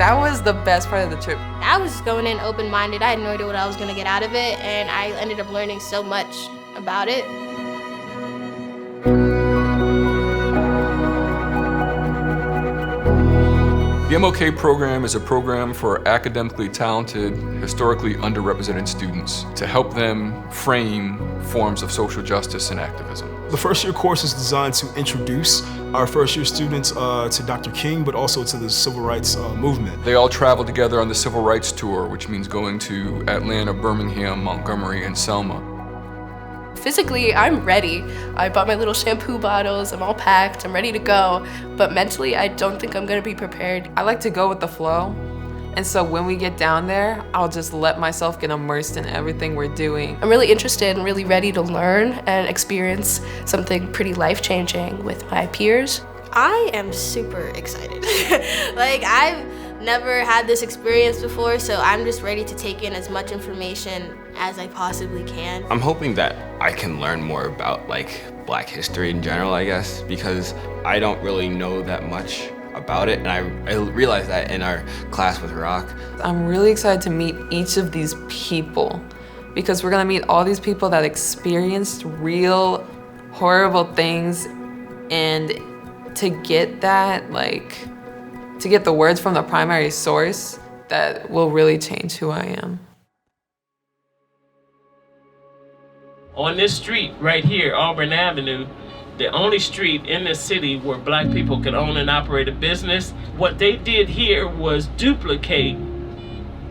That was the best part of the trip. I was going in open-minded. I had no idea what I was going to get out of it, and I ended up learning so much about it. The MLK program is a program for academically talented, historically underrepresented students to help them frame forms of social justice and activism. The first year course is designed to introduce our first year students to Dr. King, but also to the civil rights movement. They all travel together on the Civil Rights Tour, which means going to Atlanta, Birmingham, Montgomery, and Selma. Physically, I'm ready. I bought my little shampoo bottles, I'm all packed, I'm ready to go. But mentally, I don't think I'm gonna be prepared. I like to go with the flow. And so when we get down there, I'll just let myself get immersed in everything we're doing. I'm really interested and really ready to learn and experience something pretty life-changing with my peers. I am super excited. Like, I've never had this experience before, so I'm just ready to take in as much information as I possibly can. I'm hoping that I can learn more about Black history in general, I guess, because I don't really know that much about it, and I realized that in our class with Rock. I'm really excited to meet each of these people because we're gonna meet all these people that experienced real horrible things, and to get that, to get the words from the primary source, that will really change who I am. On this street right here, Auburn Avenue, the only street in the city where Black people could own and operate a business, what they did here was duplicate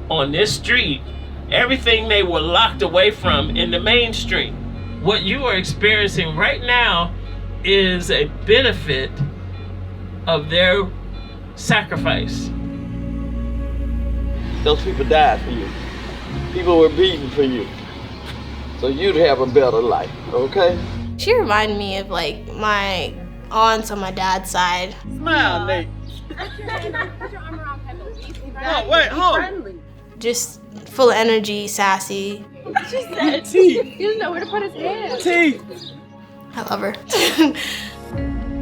on this street everything they were locked away from in the mainstream. What you are experiencing right now is a benefit of their sacrifice. Those people died for you. People were beaten for you. So you'd have a better life, okay? She reminded me of my aunts on my dad's side. Smile, Nate. Oh, wait, hold. Just full of energy, sassy. She said he didn't know where to put his hand. T. I love her.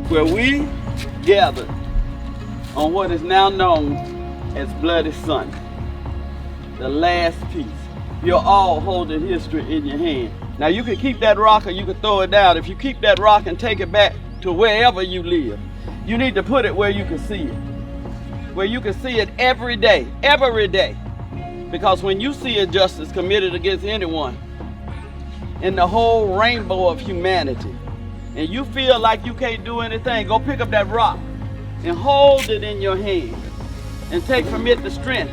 Where we gathered on what is now known as Bloody Sunday, the last piece. You're all holding history in your hand. Now you can keep that rock or you can throw it down. If you keep that rock and take it back to wherever you live, you need to put it where you can see it. Where you can see it every day. Because when you see injustice committed against anyone in the whole rainbow of humanity, and you feel like you can't do anything, go pick up that rock and hold it in your hand and take from it the strength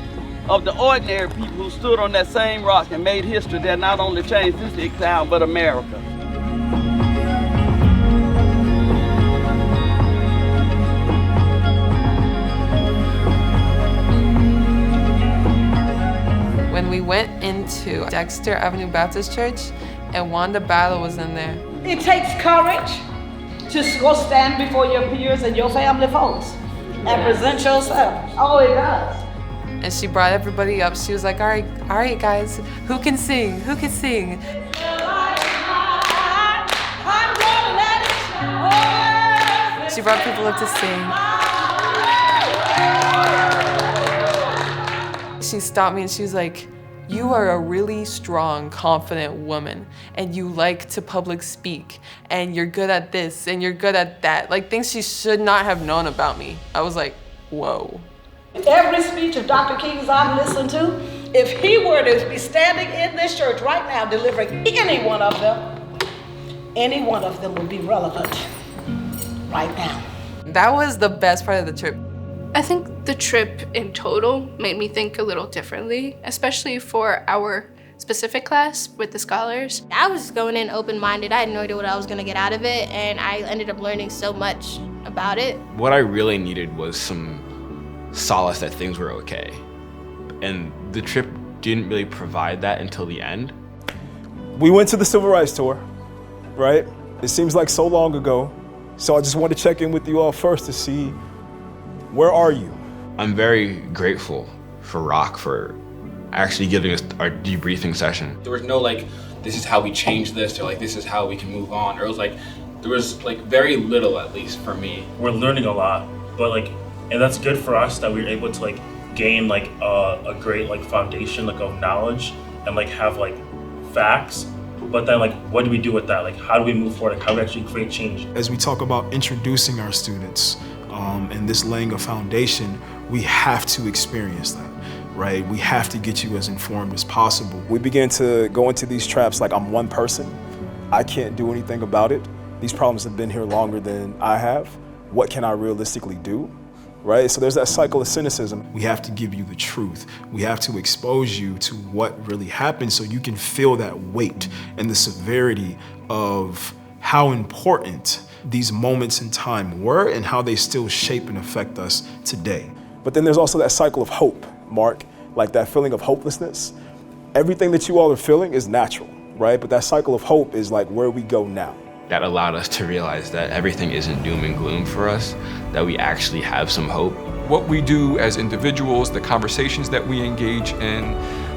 of the ordinary people who stood on that same rock and made history that not only changed this town, but America. When we went into Dexter Avenue Baptist Church, and Wanda Battle was in there. It takes courage to go stand before your peers and your family folks and present yourself. Oh, it does. And she brought everybody up. She was like, all right, guys, who can sing? Who can sing? She brought people up to sing. She stopped me and she was like, you are a really strong, confident woman, and you like to public speak, and you're good at this, and you're good at that. Things she should not have known about me. I was like, whoa. Every speech of Dr. King's I've listened to, if he were to be standing in this church right now delivering any one of them would be relevant right now. That was the best part of the trip. I think the trip in total made me think a little differently, especially for our specific class with the scholars. I was going in open-minded. I had no idea what I was going to get out of it, and I ended up learning so much about it. What I really needed was some solace that things were okay. And the trip didn't really provide that until the end. We went to the Civil Rights Tour, right? It seems like so long ago. So I just want to check in with you all first to see, where are you? I'm very grateful for Rock for actually giving us our debriefing session. There was no this is how we change this, or this is how we can move on. Or it was there was very little, at least for me. We're learning a lot, but and that's good for us that we were able to gain like a great like foundation like of knowledge and like have like facts, but then like what do we do with that? Like how do we move forward? Like how do we actually create change? As we talk about introducing our students and this laying a foundation, we have to experience that, right? We have to get you as informed as possible. We begin to go into these traps like I'm one person. I can't do anything about it. These problems have been here longer than I have. What can I realistically do? Right? So there's that cycle of cynicism. We have to give you the truth. We have to expose you to what really happened so you can feel that weight and the severity of how important these moments in time were and how they still shape and affect us today. But then there's also that cycle of hope, Mark, like that feeling of hopelessness. Everything that you all are feeling is natural, right? But that cycle of hope is like where we go now. That allowed us to realize that everything isn't doom and gloom for us, that we actually have some hope. What we do as individuals, the conversations that we engage in,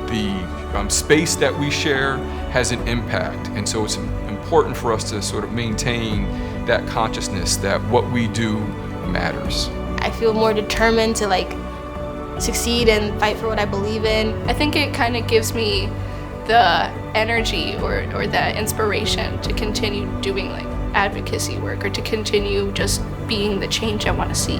the space that we share has an impact. And so it's important for us to sort of maintain that consciousness that what we do matters. I feel more determined to like succeed and fight for what I believe in. I think it kind of gives me the energy or the inspiration to continue doing like advocacy work or to continue just being the change I want to see.